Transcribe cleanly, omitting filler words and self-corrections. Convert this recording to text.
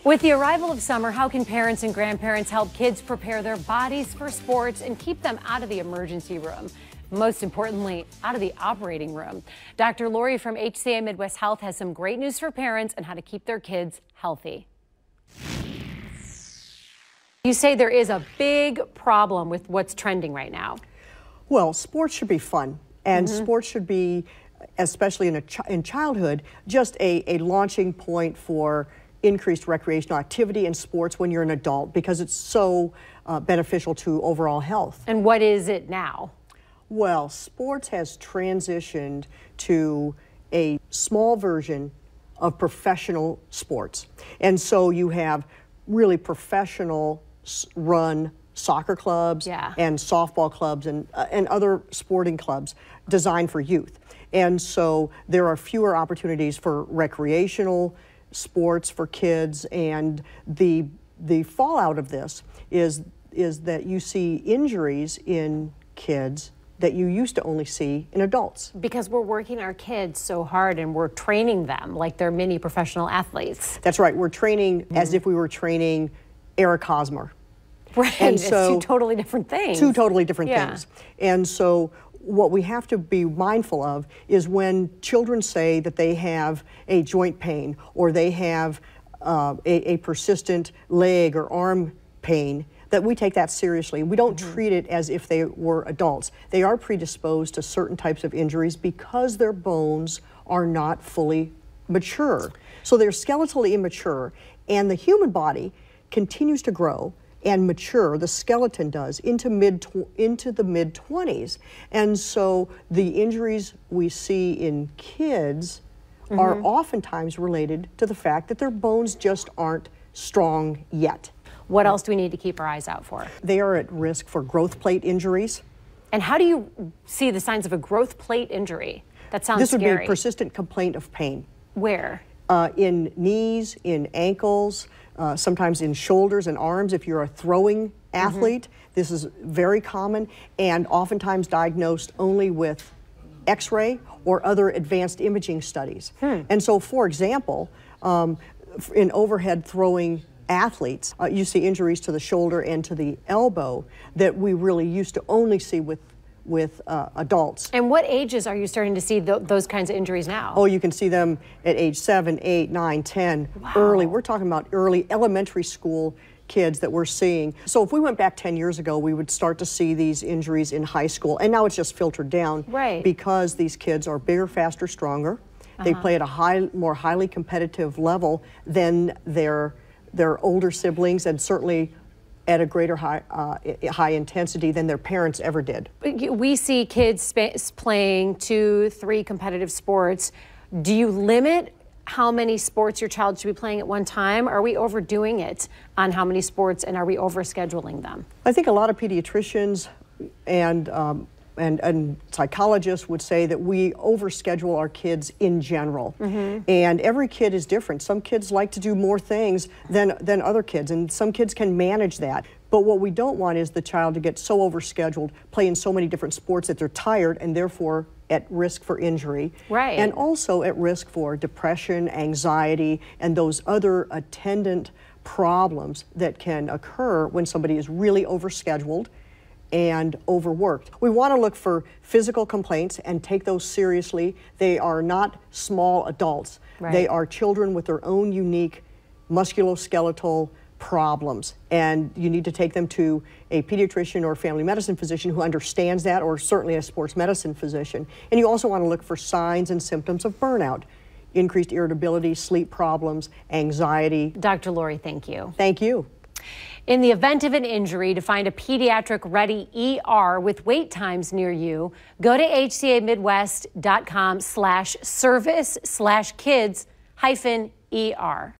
With the arrival of summer, how can parents and grandparents help kids prepare their bodies for sports and keep them out of the emergency room? Most importantly, out of the operating room. Dr. Lori from HCA Midwest Health has some great news for parents on how to keep their kids healthy. You say there is a big problem with what's trending right now. Well, sports should be fun, and sports should be, especially in childhood, just a launching point for increased recreational activity in sports when you're an adult, because it's so beneficial to overall health. And what is it now? Well, sports has transitioned to a small version of professional sports. And so you have really professional run soccer clubs and softball clubs and other sporting clubs designed for youth. And so there are fewer opportunities for recreational sports for kids, and the fallout of this is that you see injuries in kids that you used to only see in adults. Because we're working our kids so hard and we're training them like they're mini professional athletes. That's right. We're training as if we were training Eric Hosmer. Right. And so, it's two totally different things. Two totally different things. And so what we have to be mindful of is when children say that they have a joint pain or they have a persistent leg or arm pain, that we take that seriously. We don't treat it as if they were adults. They are predisposed to certain types of injuries because their bones are not fully mature. So they're skeletally immature, and the human body continues to grow and mature, the skeleton does, into the mid-20s. And so the injuries we see in kids are oftentimes related to the fact that their bones just aren't strong yet. What else do we need to keep our eyes out for? They are at risk for growth plate injuries. And how do you see the signs of a growth plate injury? That sounds scary. This would be a scary. persistent complaint of pain. Where? In knees, in ankles, sometimes in shoulders and arms. If you're a throwing athlete, this is very common and oftentimes diagnosed only with X-ray or other advanced imaging studies. And so, for example, in overhead throwing athletes, you see injuries to the shoulder and to the elbow that we really used to only see with adults. And what ages are you starting to see those kinds of injuries now? Oh, you can see them at age 7, 8, 9, 10, early. We're talking about early elementary school kids that we're seeing. So if we went back 10 years ago, we would start to see these injuries in high school, and now it's just filtered down because these kids are bigger, faster, stronger. They play at a more highly competitive level than their older siblings, and certainly at a greater high intensity than their parents ever did. We see kids playing 2, 3 competitive sports. Do you limit how many sports your child should be playing at one time? Are we overdoing it on how many sports, and are we overscheduling them? I think a lot of pediatricians and psychologists would say that we overschedule our kids in general. And every kid is different. Some kids like to do more things than other kids, and some kids can manage that. But what we don't want is the child to get so overscheduled, play in so many different sports that they're tired and therefore at risk for injury. And also at risk for depression, anxiety, and those other attendant problems that can occur when somebody is really overscheduled and overworked. We want to look for physical complaints and take those seriously. They are not small adults. They are children with their own unique musculoskeletal problems, and you need to take them to a pediatrician or family medicine physician who understands that, or certainly a sports medicine physician. And you also want to look for signs and symptoms of burnout, increased irritability, sleep problems, anxiety. Dr. Lori, thank you. Thank you. In the event of an injury, to find a pediatric-ready ER with wait times near you, go to hcamidwest.com/service/kids-ER.